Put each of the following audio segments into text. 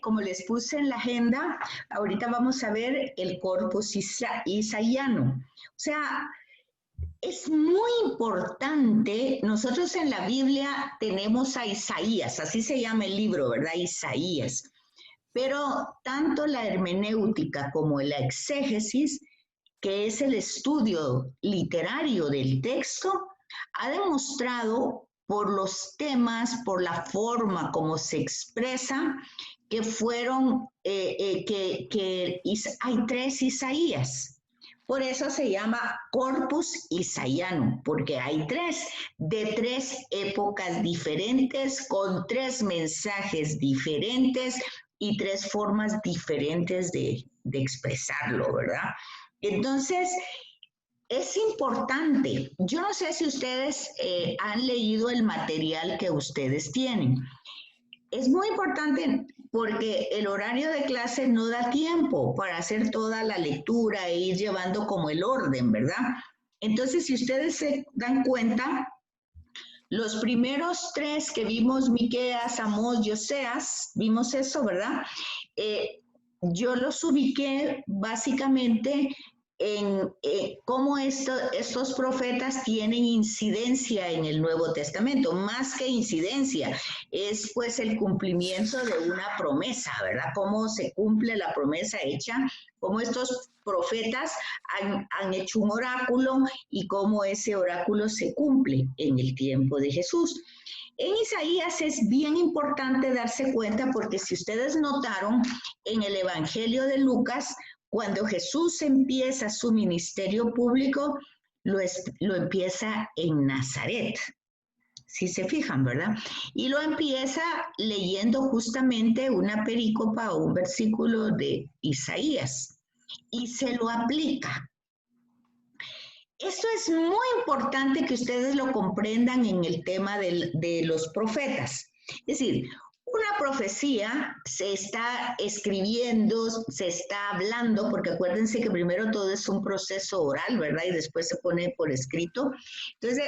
Como les puse en la agenda, ahorita vamos a ver el corpus isaiano. O sea, es muy importante. Nosotros en la Biblia tenemos a Isaías, así se llama el libro, ¿verdad? Isaías. Pero tanto la hermenéutica como la exégesis, que es el estudio literario del texto, ha demostrado por los temas, por la forma como se expresa, que hay tres Isaías. Por eso se llama corpus isaiano, porque hay tres, de tres épocas diferentes, con tres mensajes diferentes y tres formas diferentes de expresarlo, ¿verdad? Entonces, es importante. Yo no sé si ustedes han leído el material que ustedes tienen. Es muy importante porque el horario de clase no da tiempo para hacer toda la lectura e ir llevando como el orden, ¿verdad? Entonces, si ustedes se dan cuenta, los primeros tres que vimos, Miqueas, Amós y Oseas, vimos eso, ¿verdad? Yo los ubiqué básicamente en cómo estos profetas tienen incidencia en el Nuevo Testamento, más que incidencia, es pues el cumplimiento de una promesa, ¿verdad? Cómo se cumple la promesa hecha, cómo estos profetas han hecho un oráculo y cómo ese oráculo se cumple en el tiempo de Jesús. En Isaías es bien importante darse cuenta porque si ustedes notaron en el Evangelio de Lucas, cuando Jesús empieza su ministerio público, lo empieza en Nazaret. Si se fijan, ¿verdad? Y lo empieza leyendo justamente una perícopa o un versículo de Isaías y se lo aplica. Esto es muy importante que ustedes lo comprendan en el tema de los profetas. Es decir, una profecía se está escribiendo, se está hablando, porque acuérdense que primero todo es un proceso oral, ¿verdad? Y después se pone por escrito. Entonces,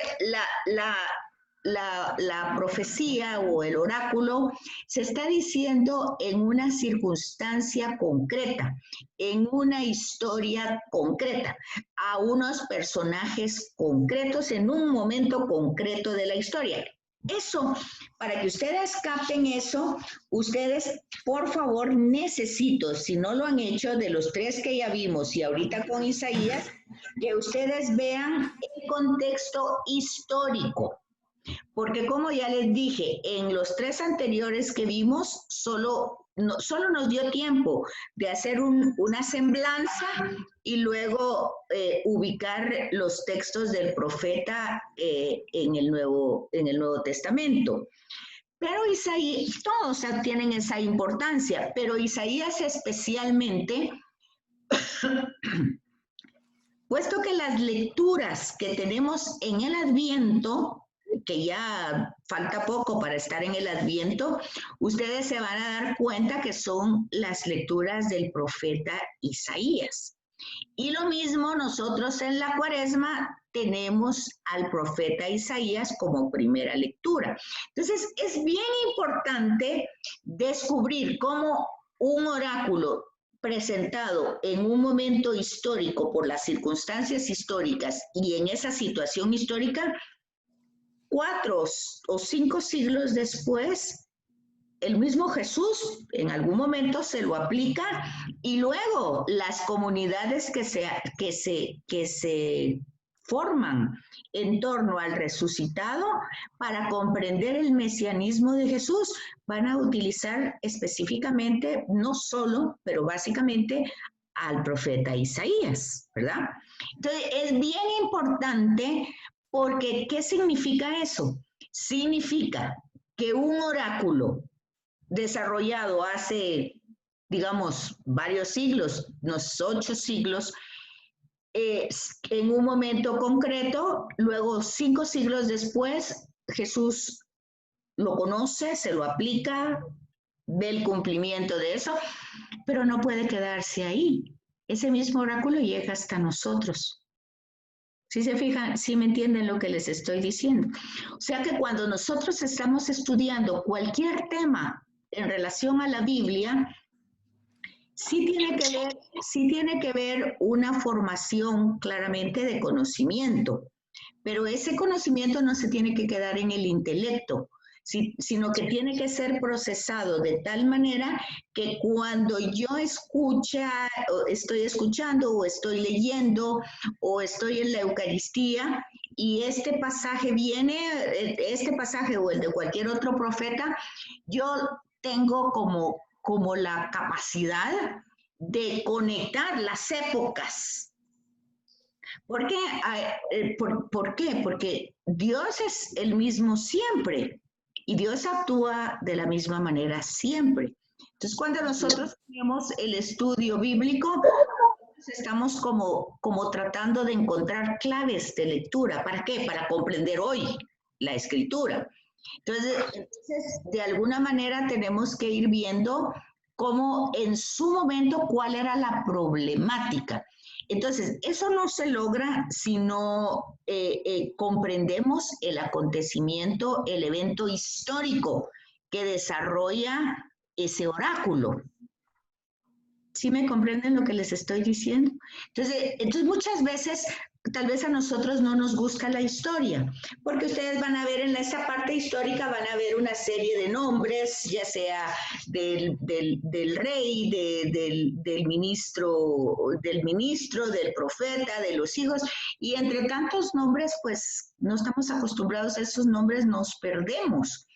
la profecía o el oráculo se está diciendo en una circunstancia concreta, en una historia concreta, a unos personajes concretos en un momento concreto de la historia. Eso, para que ustedes capten eso, ustedes, por favor, necesito, si no lo han hecho, de los tres que ya vimos y ahorita con Isaías, que ustedes vean el contexto histórico. Porque como ya les dije, en los tres anteriores que vimos, solo nos dio tiempo de hacer una semblanza y luego ubicar los textos del profeta en el Nuevo Testamento. Pero Isaías, todos tienen esa importancia, pero Isaías especialmente, puesto que las lecturas que tenemos en el Adviento, que ya falta poco para estar en el Adviento, ustedes se van a dar cuenta que son las lecturas del profeta Isaías. Y lo mismo nosotros en la Cuaresma tenemos al profeta Isaías como primera lectura. Entonces, es bien importante descubrir cómo un oráculo presentado en un momento histórico por las circunstancias históricas y en esa situación histórica, 4 o 5 siglos después, el mismo Jesús en algún momento se lo aplica y luego las comunidades que se forman en torno al resucitado para comprender el mesianismo de Jesús van a utilizar específicamente, no solo, pero básicamente al profeta Isaías, ¿verdad? Entonces es bien importante porque ¿qué significa eso? Significa que un oráculo desarrollado hace, digamos, varios siglos, unos 8 siglos, en un momento concreto, luego 5 siglos después, Jesús lo conoce, se lo aplica, ve el cumplimiento de eso, pero no puede quedarse ahí. Ese mismo oráculo llega hasta nosotros. ¿Sí se fijan? ¿Sí me entienden lo que les estoy diciendo? O sea que cuando nosotros estamos estudiando cualquier tema en relación a la Biblia, sí tiene que ver una formación claramente de conocimiento, pero ese conocimiento no se tiene que quedar en el intelecto, sino que tiene que ser procesado de tal manera que cuando yo estoy escuchando o estoy leyendo o estoy en la Eucaristía y este pasaje viene, este pasaje o el de cualquier otro profeta, yo tengo como la capacidad de conectar las épocas. ¿Por qué? ¿Por qué? Porque Dios es el mismo siempre y Dios actúa de la misma manera siempre. Entonces, cuando nosotros tenemos el estudio bíblico, estamos como tratando de encontrar claves de lectura. ¿Para qué? Para comprender hoy la escritura. Entonces, de alguna manera tenemos que ir viendo cómo en su momento cuál era la problemática. Entonces, eso no se logra si no comprendemos el acontecimiento, el evento histórico que desarrolla ese oráculo. ¿Sí me comprenden lo que les estoy diciendo? Entonces muchas veces, tal vez a nosotros no nos gusta la historia, porque ustedes van a ver en esa parte histórica, van a ver una serie de nombres, ya sea del rey, del ministro, del profeta, de los hijos, y entre tantos nombres, pues no estamos acostumbrados a esos nombres, nos perdemos.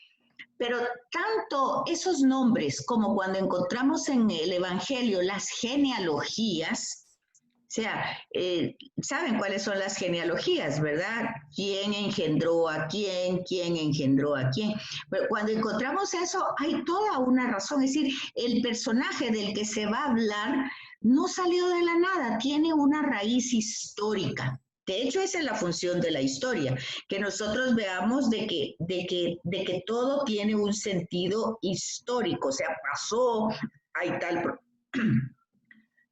Pero tanto esos nombres como cuando encontramos en el Evangelio las genealogías, o sea, saben cuáles son las genealogías, ¿verdad? ¿Quién engendró a quién? ¿Quién engendró a quién? Pero cuando encontramos eso, hay toda una razón. Es decir, el personaje del que se va a hablar no salió de la nada, tiene una raíz histórica. De hecho, esa es la función de la historia, que nosotros veamos de que todo tiene un sentido histórico, o sea, pasó, hay tal...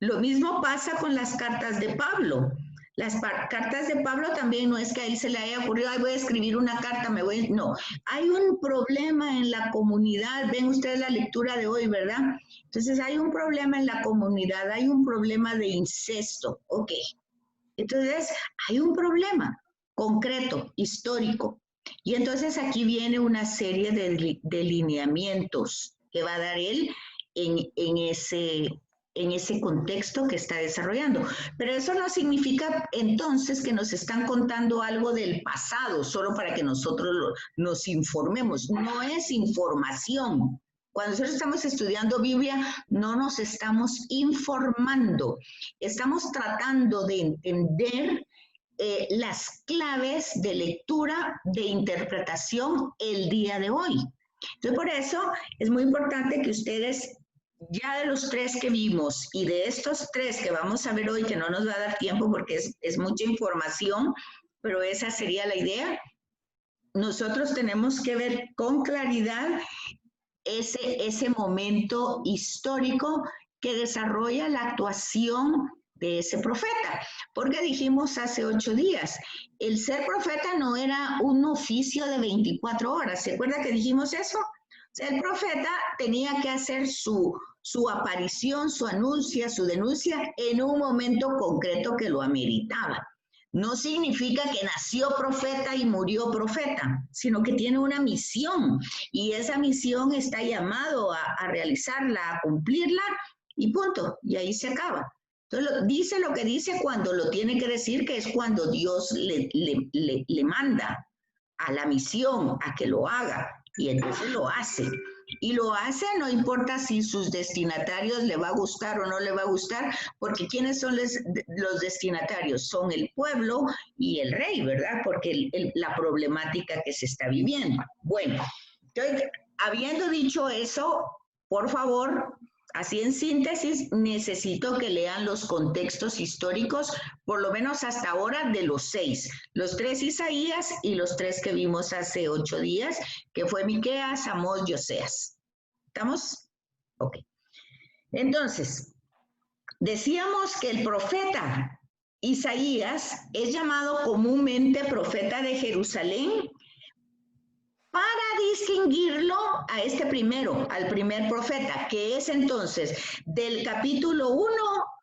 Lo mismo pasa con las cartas de Pablo. Las cartas de Pablo también no es que a él se le haya ocurrido, ay, voy a escribir una carta, no. Hay un problema en la comunidad, ven ustedes la lectura de hoy, ¿verdad? Entonces hay un problema en la comunidad, hay un problema de incesto, ok. Entonces hay un problema concreto, histórico. Y entonces aquí viene una serie de lineamientos que va a dar él en ese contexto que está desarrollando. Pero eso no significa entonces que nos están contando algo del pasado, solo para que nosotros nos informemos. No es información. Cuando nosotros estamos estudiando Biblia, no nos estamos informando, estamos tratando de entender las claves de lectura, de interpretación el día de hoy. Entonces, por eso es muy importante que ustedes, ya de los tres que vimos y de estos tres que vamos a ver hoy, que no nos va a dar tiempo porque es mucha información, pero esa sería la idea, nosotros tenemos que ver con claridad ese momento histórico que desarrolla la actuación de ese profeta. Porque dijimos hace 8 días, el ser profeta no era un oficio de 24 horas. ¿Se acuerda que dijimos eso? O sea, el profeta tenía que hacer su aparición, su anuncio, su denuncia en un momento concreto que lo ameritaba. No significa que nació profeta y murió profeta, sino que tiene una misión y esa misión está llamado a realizarla, a cumplirla y punto, y ahí se acaba. Entonces dice lo que dice cuando lo tiene que decir, que es cuando Dios le manda a la misión a que lo haga y entonces lo hace. Y lo hace no importa si sus destinatarios le va a gustar o no le va a gustar, porque ¿quiénes son los destinatarios? Son el pueblo y el rey, ¿verdad? Porque la problemática que se está viviendo. Bueno, entonces, habiendo dicho eso, por favor, así en síntesis, necesito que lean los contextos históricos, por lo menos hasta ahora, de los 6. Los 3 Isaías y los 3 que vimos hace 8 días, que fue Miqueas, Amós y Oseas. ¿Estamos? Ok. Entonces, decíamos que el profeta Isaías es llamado comúnmente profeta de Jerusalén para distinguirlo a este primero, al primer profeta, que es entonces del capítulo 1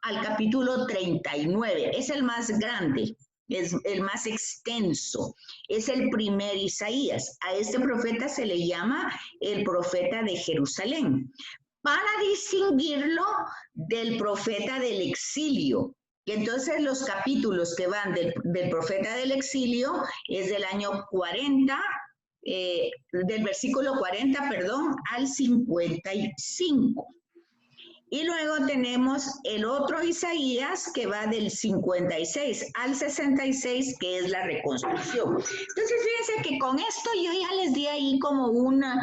al capítulo 39. Es el más grande, es el más extenso, es el primer Isaías. A este profeta se le llama el profeta de Jerusalén, para distinguirlo del profeta del exilio. Y entonces los capítulos que van del profeta del exilio es del año 40, del versículo 40, perdón, al 55. Y luego tenemos el otro Isaías que va del 56 al 66, que es la reconstrucción. Entonces, fíjense que con esto yo ya les di ahí como una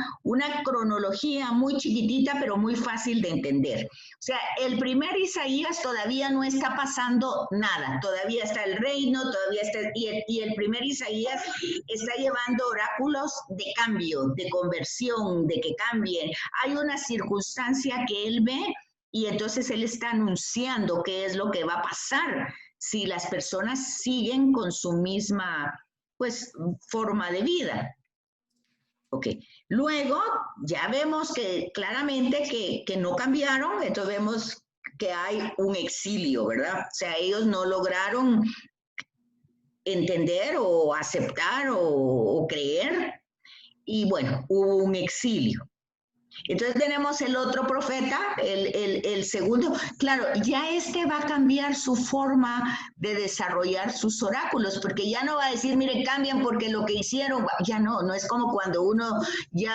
cronología muy chiquitita, pero muy fácil de entender. O sea, el primer Isaías todavía no está pasando nada, todavía está el reino, todavía está, y el primer Isaías está llevando oráculos de cambio, de conversión, de que cambien. Hay una circunstancia que él ve, y entonces él está anunciando qué es lo que va a pasar si las personas siguen con su misma, pues, forma de vida. Ok. Luego ya vemos que claramente que no cambiaron, entonces vemos que hay un exilio, ¿verdad? O sea, ellos no lograron entender o aceptar o creer, y bueno, hubo un exilio. Entonces tenemos el otro profeta, el segundo. Claro, ya este va a cambiar su forma de desarrollar sus oráculos, porque ya no va a decir, mire, cambian porque lo que hicieron, ya no es como cuando uno ya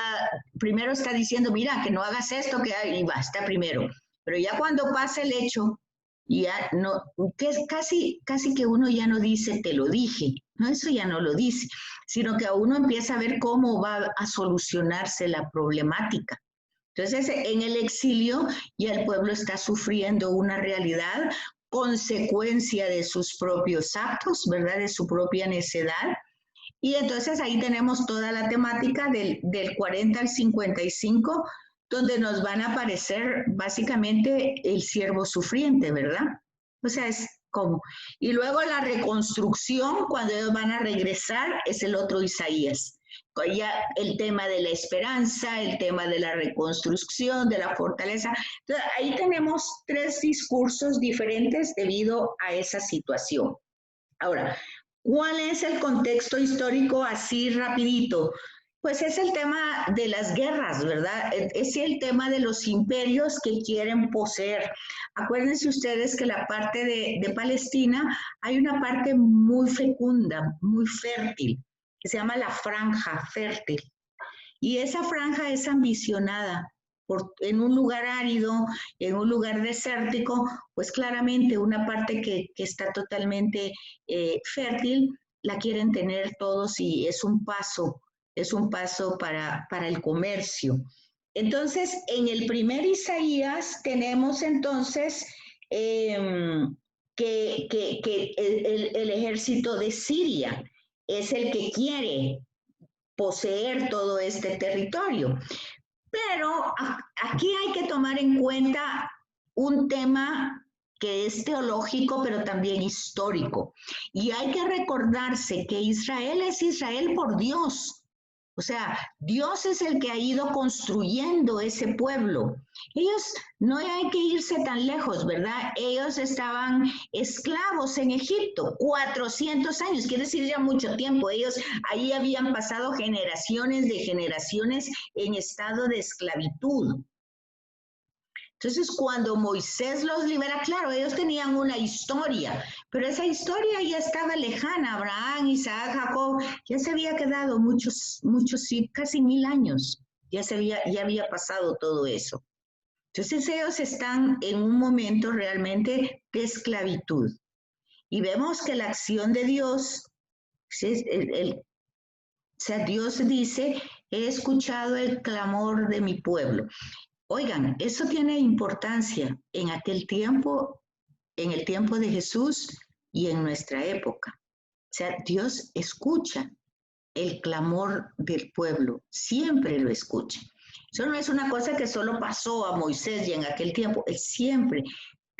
primero está diciendo, mira, que no hagas esto, que y basta primero. Pero ya cuando pasa el hecho, ya no, que es casi que uno ya no dice, te lo dije, no, eso ya no lo dice, sino que uno empieza a ver cómo va a solucionarse la problemática. Entonces, en el exilio ya el pueblo está sufriendo una realidad, consecuencia de sus propios actos, ¿verdad? De su propia necedad. Y entonces ahí tenemos toda la temática del 40 al 55, donde nos van a aparecer básicamente el siervo sufriente, ¿verdad? O sea, es como. Y luego la reconstrucción, cuando ellos van a regresar, es el otro Isaías. Ya el tema de la esperanza, el tema de la reconstrucción, de la fortaleza. Entonces, ahí tenemos 3 discursos diferentes debido a esa situación. Ahora, ¿cuál es el contexto histórico así rapidito? Pues es el tema de las guerras, ¿verdad? Es el tema de los imperios que quieren poseer. Acuérdense ustedes que la parte de Palestina hay una parte muy fecunda, muy fértil, que se llama la franja fértil. Y esa franja es ambicionada. En un lugar árido, en un lugar desértico, pues claramente una parte que está totalmente fértil, la quieren tener todos y es un paso para el comercio. Entonces, en el primer Isaías tenemos entonces que el ejército de Siria es el que quiere poseer todo este territorio. Pero aquí hay que tomar en cuenta un tema que es teológico, pero también histórico. Y hay que recordarse que Israel es Israel por Dios. O sea, Dios es el que ha ido construyendo ese pueblo. Ellos, no hay que irse tan lejos, ¿verdad? Ellos estaban esclavos en Egipto, 400 años, quiere decir ya mucho tiempo. Ellos ahí habían pasado generaciones de generaciones en estado de esclavitud. Entonces, cuando Moisés los libera, claro, ellos tenían una historia, pero esa historia ya estaba lejana. Abraham, Isaac, Jacob, ya se había quedado muchos, casi 1000 años. Ya había pasado todo eso. Entonces, ellos están en un momento realmente de esclavitud. Y vemos que la acción de Dios, o sea, Dios dice, he escuchado el clamor de mi pueblo. Oigan, eso tiene importancia en aquel tiempo, en el tiempo de Jesús y en nuestra época. O sea, Dios escucha el clamor del pueblo, siempre lo escucha. Eso no es una cosa que solo pasó a Moisés y en aquel tiempo, es siempre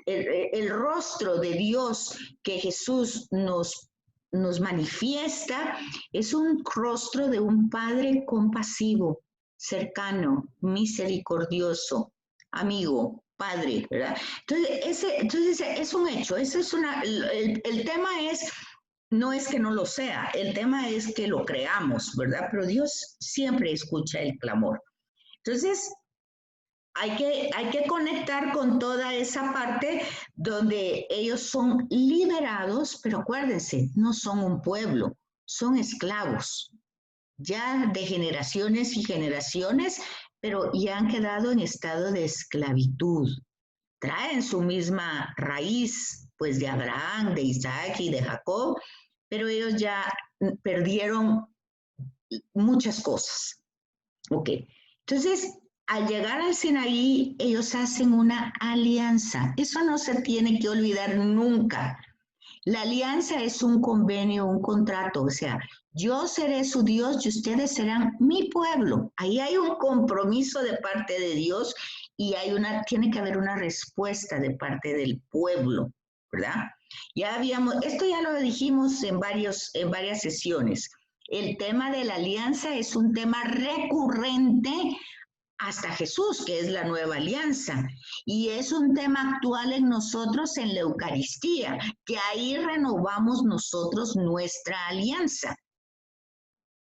el rostro de Dios que Jesús nos nos manifiesta es un rostro de un Padre compasivo, cercano, misericordioso, amigo, Padre, ¿verdad? Entonces es un hecho, el tema no es que no lo sea, el tema es que lo creamos, ¿verdad? Pero Dios siempre escucha el clamor. Entonces, hay que conectar con toda esa parte donde ellos son liberados, pero acuérdense, no son un pueblo, son esclavos, ya de generaciones y generaciones, pero ya han quedado en estado de esclavitud. Traen su misma raíz, pues de Abraham, de Isaac y de Jacob, pero ellos ya perdieron muchas cosas. Ok, entonces al llegar al Sinaí, ellos hacen una alianza. Eso no se tiene que olvidar nunca. La alianza es un convenio, un contrato, o sea, yo seré su Dios y ustedes serán mi pueblo. Ahí hay un compromiso de parte de Dios y tiene que haber una respuesta de parte del pueblo, ¿verdad? Esto ya lo dijimos en varias sesiones. El tema de la alianza es un tema recurrente hasta Jesús, que es la nueva alianza. Y es un tema actual en nosotros en la Eucaristía, que ahí renovamos nosotros nuestra alianza.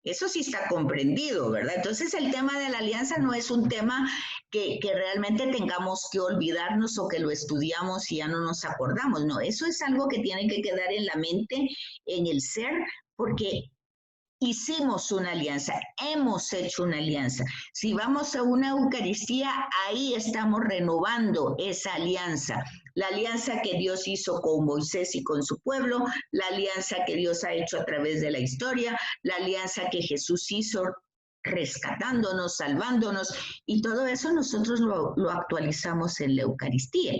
Eso sí está comprendido, ¿verdad? Entonces el tema de la alianza no es un tema que realmente tengamos que olvidarnos o que lo estudiamos y ya no nos acordamos. No, eso es algo que tiene que quedar en la mente, en el ser, porque hicimos una alianza, hemos hecho una alianza. Si vamos a una Eucaristía, ahí estamos renovando esa alianza. La alianza que Dios hizo con Moisés y con su pueblo, la alianza que Dios ha hecho a través de la historia, la alianza que Jesús hizo rescatándonos, salvándonos, y todo eso nosotros lo actualizamos en la Eucaristía.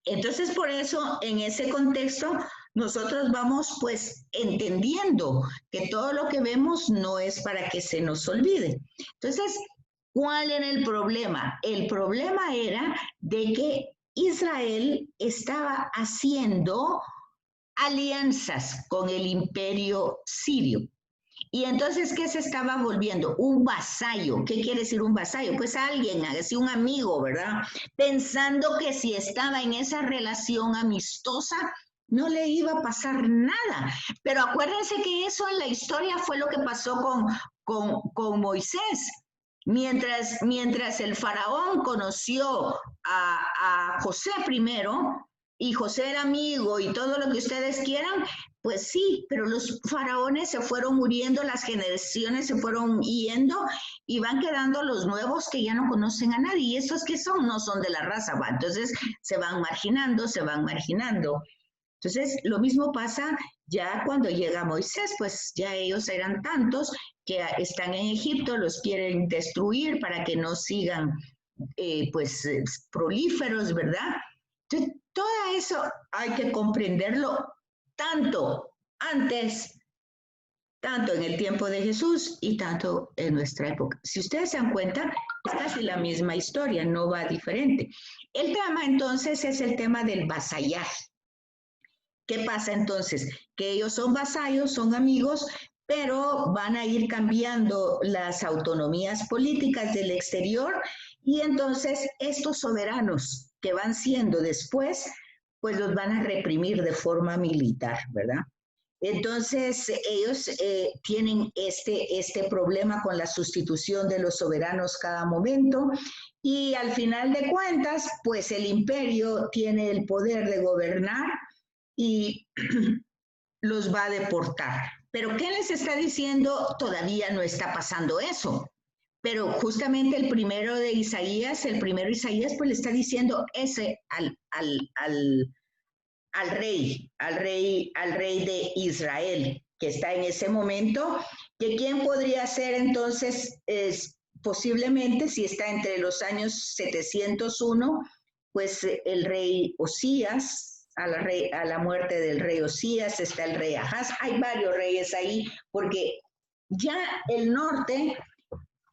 Entonces, por eso, en ese contexto, nosotros vamos pues entendiendo que todo lo que vemos no es para que se nos olvide. Entonces, ¿cuál era el problema? El problema era de que Israel estaba haciendo alianzas con el imperio sirio. Y entonces, ¿qué se estaba volviendo? Un vasallo. ¿Qué quiere decir un vasallo? Pues alguien, así un amigo, ¿verdad? Pensando que si estaba en esa relación amistosa, no le iba a pasar nada. Pero acuérdense que eso en la historia fue lo que pasó con Moisés. Mientras el faraón conoció a José primero, y José era amigo y todo lo que ustedes quieran, pues sí, pero los faraones se fueron muriendo, las generaciones se fueron yendo y van quedando los nuevos que ya no conocen a nadie. Y esos que son, no son de la raza, ¿va? Entonces se van marginando, se van marginando. Entonces lo mismo pasa ya cuando llega Moisés, pues ya ellos eran tantos que están en Egipto, los quieren destruir para que no sigan prolíferos, ¿verdad? Entonces, todo eso hay que comprenderlo tanto antes, tanto en el tiempo de Jesús y tanto en nuestra época. Si ustedes se dan cuenta, es casi la misma historia, no va diferente. El tema entonces es el tema del vasallaje. ¿Qué pasa entonces? Que ellos son vasallos, son amigos, pero van a ir cambiando las autonomías políticas del exterior y entonces estos soberanos que van siendo después, pues los van a reprimir de forma militar, ¿verdad? Entonces ellos tienen este problema con la sustitución de los soberanos cada momento y al final de cuentas, pues el imperio tiene el poder de gobernar y los va a deportar. Pero ¿qué les está diciendo? Todavía no está pasando eso. Pero justamente el primero Isaías, pues le está diciendo ese al rey de Israel, que está en ese momento, que quién podría ser entonces, posiblemente, si está entre los años 701, pues el rey Osías, a la muerte del rey Osías, está el rey Ahaz, hay varios reyes ahí, porque ya el norte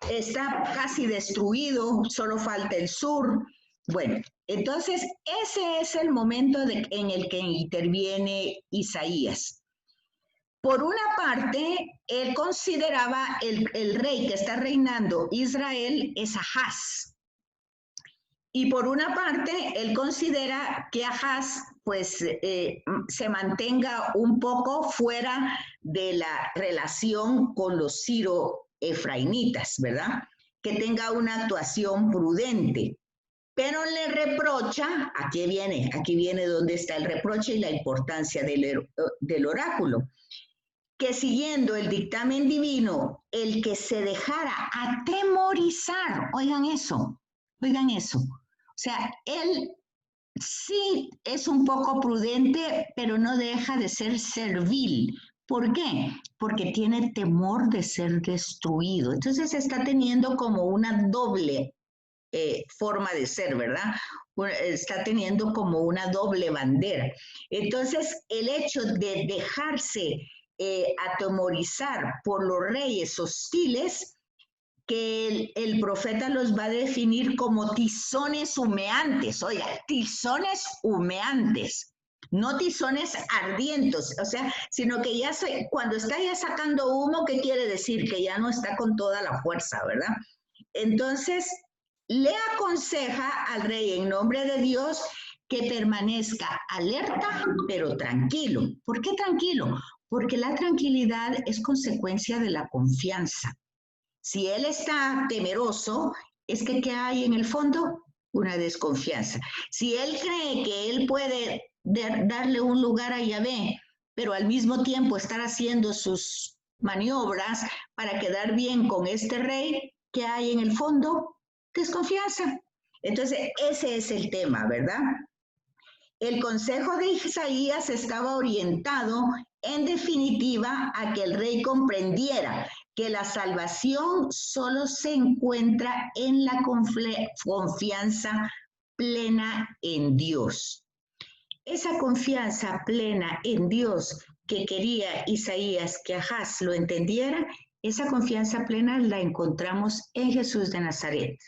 está casi destruido, solo falta el sur. Bueno, entonces ese es el momento en el que interviene Isaías. Por una parte, él consideraba el rey que está reinando Israel es Ahaz. Y por una parte, él considera que Ahaz pues se mantenga un poco fuera de la relación con los siro-efraimitas, ¿verdad? Que tenga una actuación prudente. Pero le reprocha, aquí viene donde está el reproche y la importancia del oráculo, que siguiendo el dictamen divino, el que se dejara atemorizar, oigan eso. O sea, él sí es un poco prudente, pero no deja de ser servil. ¿Por qué? Porque tiene temor de ser destruido. Entonces está teniendo como una doble forma de ser, ¿verdad? Está teniendo como una doble bandera. Entonces, el hecho de dejarse atemorizar por los reyes hostiles, que el profeta los va a definir como tizones humeantes, oiga, tizones humeantes, no tizones ardientes, o sea, sino que ya cuando está ya sacando humo, ¿qué quiere decir? Que ya no está con toda la fuerza, ¿verdad? Entonces, le aconseja al rey en nombre de Dios que permanezca alerta, pero tranquilo. ¿Por qué tranquilo? Porque la tranquilidad es consecuencia de la confianza. Si él está temeroso, es que ¿qué hay en el fondo? Una desconfianza. Si él cree que él puede darle un lugar a Yahvé, pero al mismo tiempo estar haciendo sus maniobras para quedar bien con este rey, ¿qué hay en el fondo? Desconfianza. Entonces, ese es el tema, ¿verdad? El consejo de Isaías estaba orientado, en definitiva, a que el rey comprendiera que la salvación solo se encuentra en la confianza plena en Dios. Esa confianza plena en Dios que quería Isaías que Ahaz lo entendiera, esa confianza plena la encontramos en Jesús de Nazaret.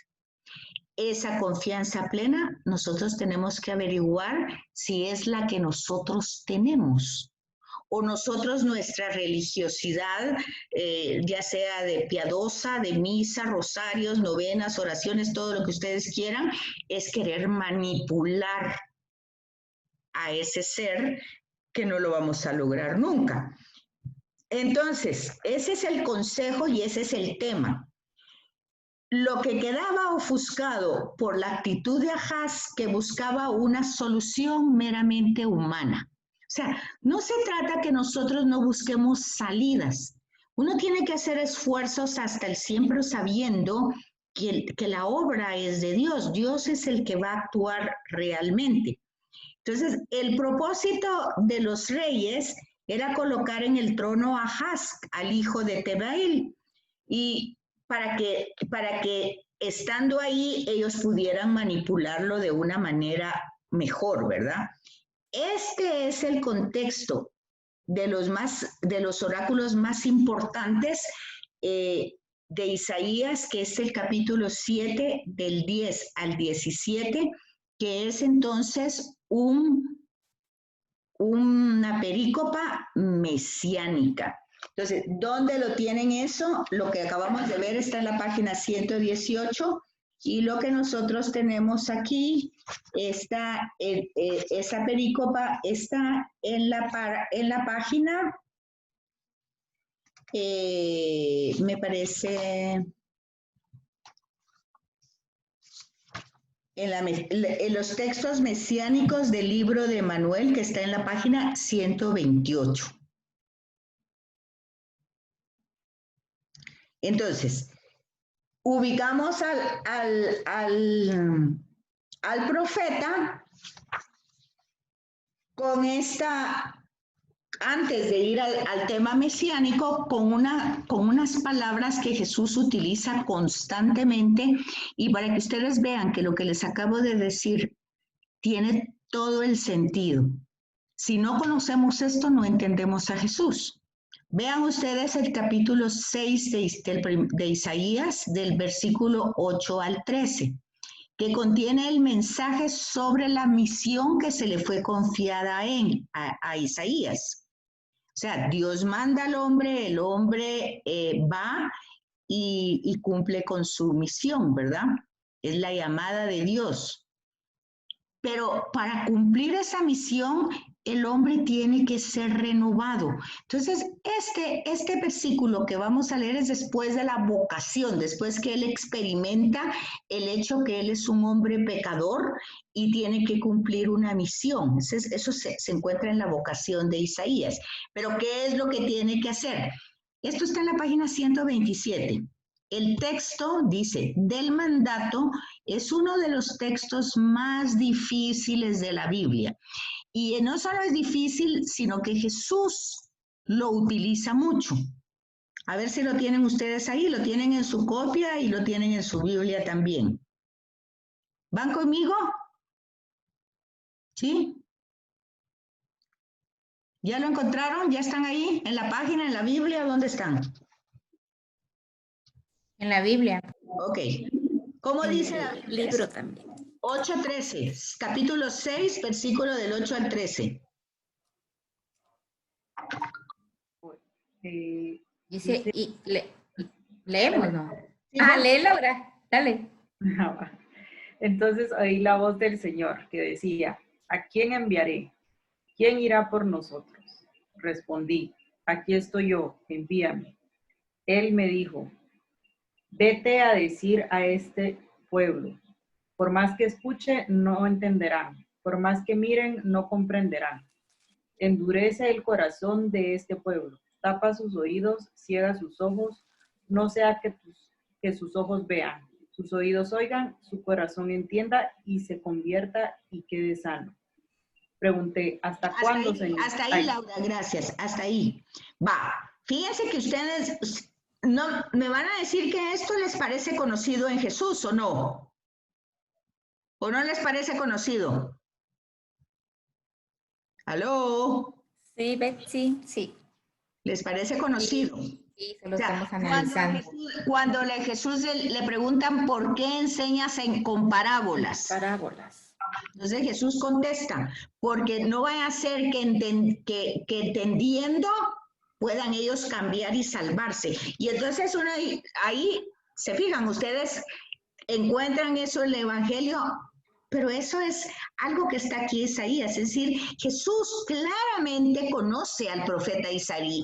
Esa confianza plena nosotros tenemos que averiguar si es la que nosotros tenemos o nosotros nuestra religiosidad, ya sea de piadosa, de misa, rosarios, novenas, oraciones, todo lo que ustedes quieran, es querer manipular a ese ser que no lo vamos a lograr nunca. Entonces, ese es el consejo y ese es el tema. Lo que quedaba ofuscado por la actitud de Ahaz, que buscaba una solución meramente humana. O sea, no se trata que nosotros no busquemos salidas. Uno tiene que hacer esfuerzos hasta el siempre sabiendo que la obra es de Dios. Dios es el que va a actuar realmente. Entonces, el propósito de los reyes era colocar en el trono a Ahaz, al hijo de Tebael, y para que estando ahí ellos pudieran manipularlo de una manera mejor, ¿verdad? Este es el contexto de los oráculos más importantes de Isaías, que es el capítulo 7 del 10 al 17, que es entonces una perícopa mesiánica. Entonces, ¿dónde lo tienen eso? Lo que acabamos de ver está en la página 118 y lo que nosotros tenemos aquí está, esa perícopa está en la página, me parece, en los textos mesiánicos del libro de Manuel, que está en la página 128. Entonces, ubicamos al profeta con esta, antes de ir al tema mesiánico, con unas palabras que Jesús utiliza constantemente, y para que ustedes vean que lo que les acabo de decir tiene todo el sentido. Si no conocemos esto, no entendemos a Jesús. Vean ustedes el capítulo 6 de Isaías, del versículo 8 al 13, que contiene el mensaje sobre la misión que se le fue confiada a Isaías. O sea, Dios manda al hombre, el hombre va y cumple con su misión, ¿verdad? Es la llamada de Dios. Pero para cumplir esa misión, el hombre tiene que ser renovado. Entonces, este versículo que vamos a leer es después de la vocación, después que él experimenta el hecho que él es un hombre pecador y tiene que cumplir una misión. Eso se encuentra en la vocación de Isaías. Pero, ¿qué es lo que tiene que hacer? Esto está en la página 127. El texto dice, del mandato es uno de los textos más difíciles de la Biblia. Y no solo es difícil, sino que Jesús lo utiliza mucho. A ver si lo tienen ustedes ahí, lo tienen en su copia y lo tienen en su Biblia también. ¿Van conmigo? ¿Sí? ¿Ya lo encontraron? ¿Ya están ahí? ¿En la página, en la Biblia? ¿Dónde están? En la Biblia. Ok. ¿Cómo dice la Biblia? Libro también. 8:13, capítulo 6, versículo del 8 al 13. Dice, y leemos, ¿no? Sí, lee, Laura, dale. Entonces oí la voz del Señor que decía, ¿a quién enviaré? ¿Quién irá por nosotros? Respondí, aquí estoy yo, envíame. Él me dijo, vete a decir a este pueblo, por más que escuche, no entenderán, por más que miren, no comprenderán. Endurece el corazón de este pueblo, tapa sus oídos, ciega sus ojos, no sea que sus ojos vean, sus oídos oigan, su corazón entienda y se convierta y quede sano. Pregunté, ¿hasta cuándo, Señor? Hasta ahí, Laura, gracias, hasta ahí. Va, fíjense que ustedes no me van a decir que esto les parece conocido en Jesús, ¿o no? ¿O no les parece conocido? ¿Aló? Sí, Betsy, sí. ¿Les parece conocido? Sí, solo estamos analizando. Cuando Jesús le preguntan por qué enseñas con parábolas. Parábolas. Entonces Jesús contesta, porque no vaya a ser que entendiendo puedan ellos cambiar y salvarse. Y entonces ahí se fijan, ustedes encuentran eso en el Evangelio, pero eso es algo que está aquí Isaías, es decir, Jesús claramente conoce al profeta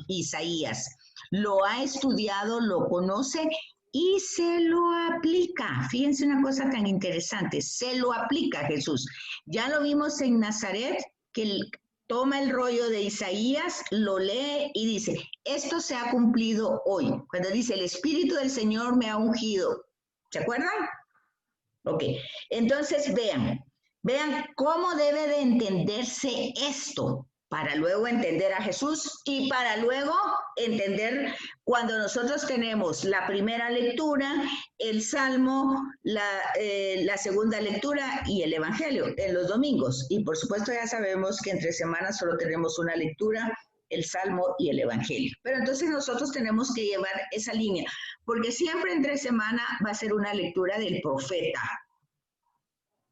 Isaías, lo ha estudiado, lo conoce y se lo aplica. Fíjense una cosa tan interesante, se lo aplica a Jesús. Ya lo vimos en Nazaret, que toma el rollo de Isaías, lo lee y dice, esto se ha cumplido hoy. Cuando dice, el Espíritu del Señor me ha ungido. ¿Se acuerdan? Ok, entonces vean cómo debe de entenderse esto para luego entender a Jesús y para luego entender cuando nosotros tenemos la primera lectura, el Salmo, la segunda lectura y el Evangelio en los domingos. Y por supuesto ya sabemos que entre semanas solo tenemos una lectura, el Salmo y el Evangelio. Pero entonces nosotros tenemos que llevar esa línea, porque siempre entre semana va a ser una lectura del profeta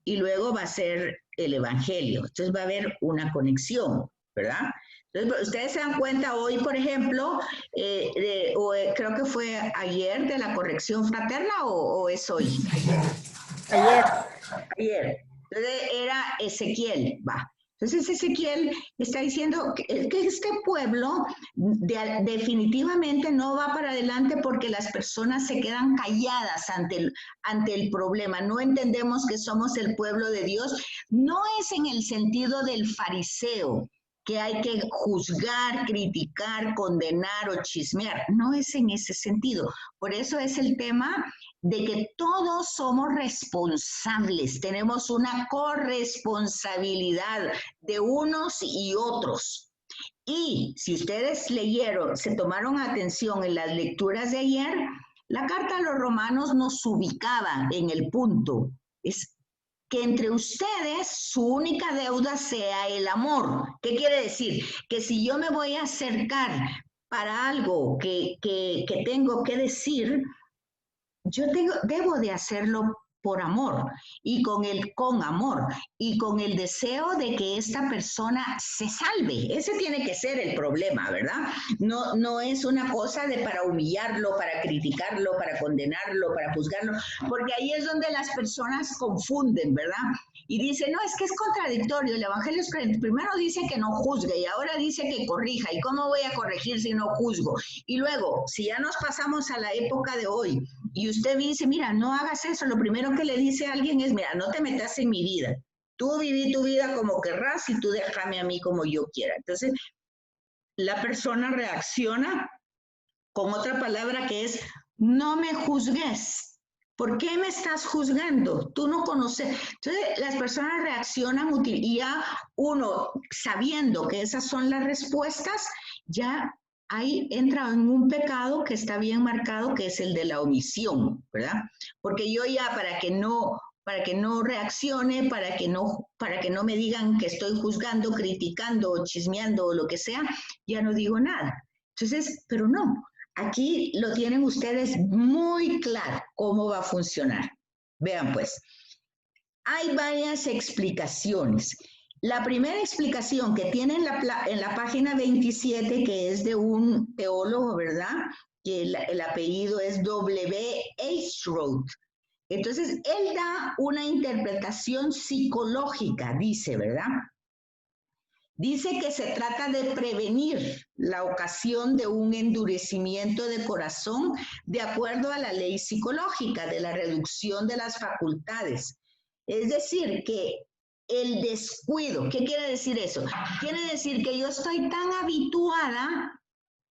y luego va a ser el Evangelio. Entonces va a haber una conexión, ¿verdad? Entonces, ustedes se dan cuenta hoy, por ejemplo, creo que fue ayer de la corrección fraterna o es hoy. Ayer. Entonces era Ezequiel, va. Entonces Ezequiel está diciendo que este pueblo definitivamente no va para adelante porque las personas se quedan calladas ante el problema. No entendemos que somos el pueblo de Dios. No es en el sentido del fariseo, que hay que juzgar, criticar, condenar o chismear. No es en ese sentido. Por eso es el tema de que todos somos responsables, tenemos una corresponsabilidad de unos y otros. Y si ustedes leyeron, se tomaron atención en las lecturas de ayer, la carta a los romanos nos ubicaba en el punto, es que entre ustedes su única deuda sea el amor. ¿Qué quiere decir? Que si yo me voy a acercar para algo que tengo que decir, yo debo de hacerlo por amor y con amor y con el deseo de que esta persona se salve. Ese tiene que ser el problema, ¿verdad? No es una cosa de para humillarlo, para criticarlo, para condenarlo, para juzgarlo, porque ahí es donde las personas confunden, ¿verdad? Y dicen, no, es que es contradictorio, el Evangelio es primero dice que no juzgue y ahora dice que corrija, ¿y cómo voy a corregir si no juzgo? Y luego, si ya nos pasamos a la época de hoy y usted dice, mira, no hagas eso, lo primero que le dice a alguien es, mira, no te metas en mi vida, tú viví tu vida como querrás y tú déjame a mí como yo quiera. Entonces, la persona reacciona con otra palabra que es, no me juzgues. ¿Por qué me estás juzgando? Tú no conoces. Entonces, las personas reaccionan y ya uno, sabiendo que esas son las respuestas, ya ahí entra en un pecado que está bien marcado, que es el de la omisión, ¿verdad? Porque yo ya para que no reaccione, para que no me digan que estoy juzgando, criticando o chismeando o lo que sea, ya no digo nada. Entonces, pero no. Aquí lo tienen ustedes muy claro cómo va a funcionar. Vean pues, hay varias explicaciones. La primera explicación que tiene en la página 27, que es de un teólogo, ¿verdad? Que el apellido es W. H. Roth. Entonces, él da una interpretación psicológica, dice, ¿verdad? Dice que se trata de prevenir la ocasión de un endurecimiento de corazón de acuerdo a la ley psicológica de la reducción de las facultades. Es decir, que el descuido, ¿qué quiere decir eso? Quiere decir que yo estoy tan habituada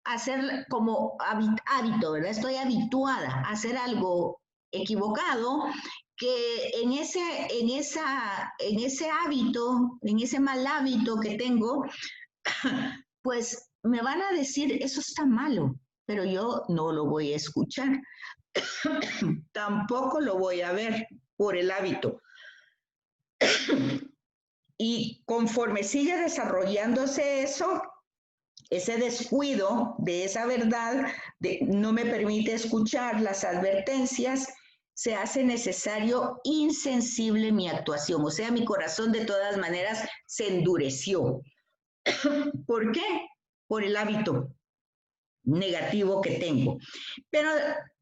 a hacer como hábito, ¿verdad? Estoy habituada a hacer algo equivocado, que en ese hábito, en ese mal hábito que tengo, pues me van a decir, eso está malo, pero yo no lo voy a escuchar. Tampoco lo voy a ver por el hábito. Y conforme sigue desarrollándose eso, ese descuido de esa verdad no me permite escuchar las advertencias, se hace necesario insensible mi actuación, o sea, mi corazón de todas maneras se endureció. ¿Por qué? Por el hábito negativo que tengo. Pero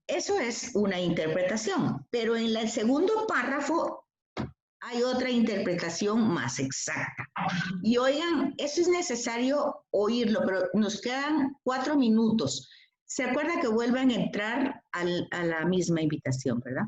eso es una interpretación, pero en el segundo párrafo hay otra interpretación más exacta. Y oigan, eso es necesario oírlo, pero nos quedan 4 minutos. ¿Se acuerda que vuelvan a entrar a la misma invitación, verdad?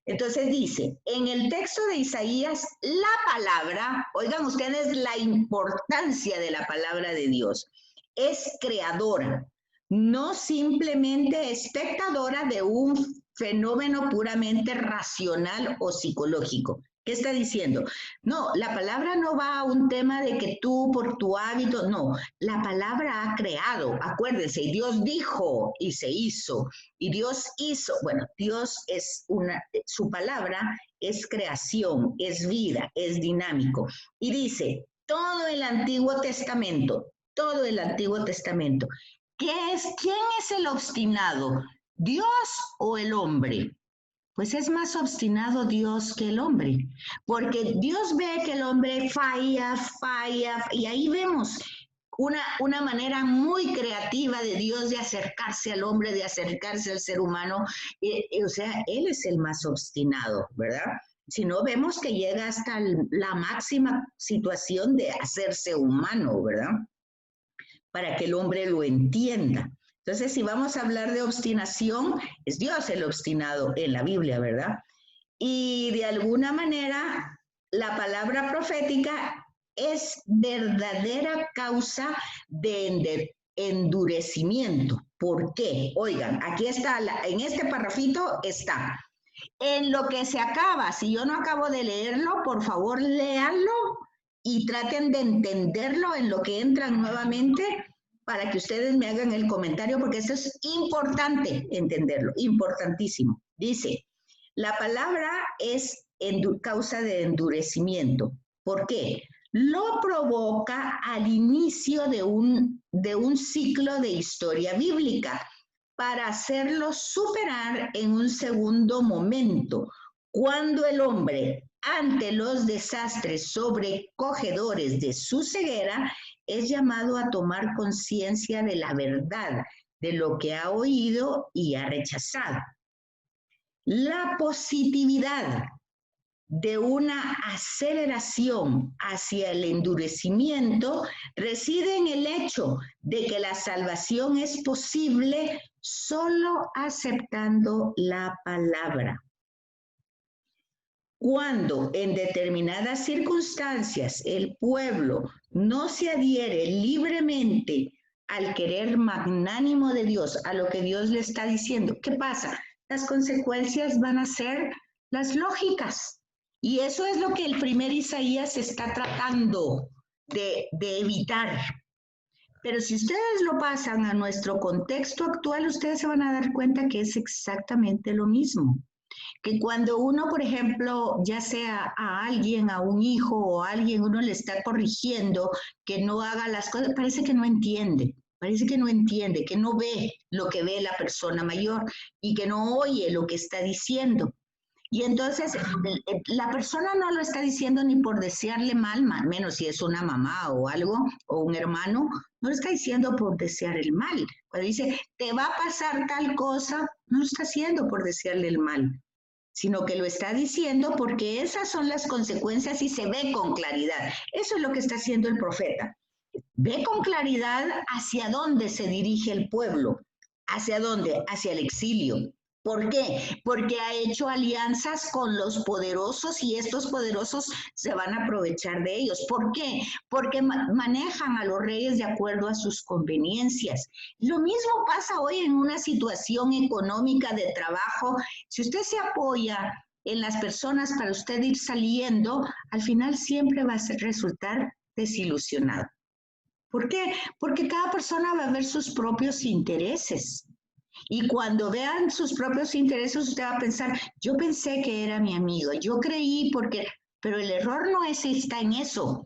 Entonces dice, en el texto de Isaías, la palabra, oigan ustedes la importancia de la palabra de Dios, es creadora, no simplemente espectadora de un fenómeno puramente racional o psicológico. ¿Qué está diciendo? No, la palabra no va a un tema de que tú por tu hábito, no, la palabra ha creado, acuérdense, Dios dijo y se hizo, y Dios hizo, bueno, Dios es su palabra es creación, es vida, es dinámico. Y dice, todo el Antiguo Testamento, ¿quién es el obstinado? ¿Dios o el hombre? Pues es más obstinado Dios que el hombre, porque Dios ve que el hombre falla, y ahí vemos una manera muy creativa de Dios de acercarse al hombre, de acercarse al ser humano, o sea, Él es el más obstinado, ¿verdad? Si no, vemos que llega hasta la máxima situación de hacerse humano, ¿verdad? Para que el hombre lo entienda. Entonces, si vamos a hablar de obstinación, es Dios el obstinado en la Biblia, ¿verdad? Y de alguna manera, la palabra profética es verdadera causa de endurecimiento. ¿Por qué? Oigan, aquí está, en este parrafito está. En lo que se acaba, si yo no acabo de leerlo, por favor, léanlo y traten de entenderlo en lo que entran nuevamente, para que ustedes me hagan el comentario, porque esto es importante entenderlo, importantísimo. Dice, la palabra es causa de endurecimiento. ¿Por qué? Lo provoca al inicio de un ciclo de historia bíblica para hacerlo superar en un segundo momento, Cuando el hombre, ante los desastres sobrecogedores de su ceguera, es llamado a tomar conciencia de la verdad, de lo que ha oído y ha rechazado. La positividad de una aceleración hacia el endurecimiento reside en el hecho de que la salvación es posible solo aceptando la palabra. Cuando en determinadas circunstancias el pueblo no se adhiere libremente al querer magnánimo de Dios, a lo que Dios le está diciendo, ¿qué pasa? Las consecuencias van a ser las lógicas. Y eso es lo que el primer Isaías está tratando de evitar. Pero si ustedes lo pasan a nuestro contexto actual, ustedes se van a dar cuenta que es exactamente lo mismo. Que cuando uno, por ejemplo, ya sea a alguien, a un hijo o a alguien, uno le está corrigiendo que no haga las cosas, parece que no entiende, que no ve lo que ve la persona mayor y que no oye lo que está diciendo. Y entonces la persona no lo está diciendo ni por desearle mal, menos si es una mamá o algo, o un hermano, no lo está diciendo por desear el mal. Cuando dice, te va a pasar tal cosa, no lo está haciendo por desearle el mal, sino que lo está diciendo porque esas son las consecuencias y se ve con claridad. Eso es lo que está haciendo el profeta. Ve con claridad hacia dónde se dirige el pueblo. ¿Hacia dónde? Hacia el exilio. ¿Por qué? Porque ha hecho alianzas con los poderosos y estos poderosos se van a aprovechar de ellos. ¿Por qué? Porque manejan a los reyes de acuerdo a sus conveniencias. Lo mismo pasa hoy en una situación económica de trabajo. Si usted se apoya en las personas para usted ir saliendo, al final siempre va a resultar desilusionado. ¿Por qué? Porque cada persona va a ver sus propios intereses. Y cuando vean sus propios intereses, usted va a pensar, yo pensé que era mi amigo, yo creí porque, pero el error no está en eso.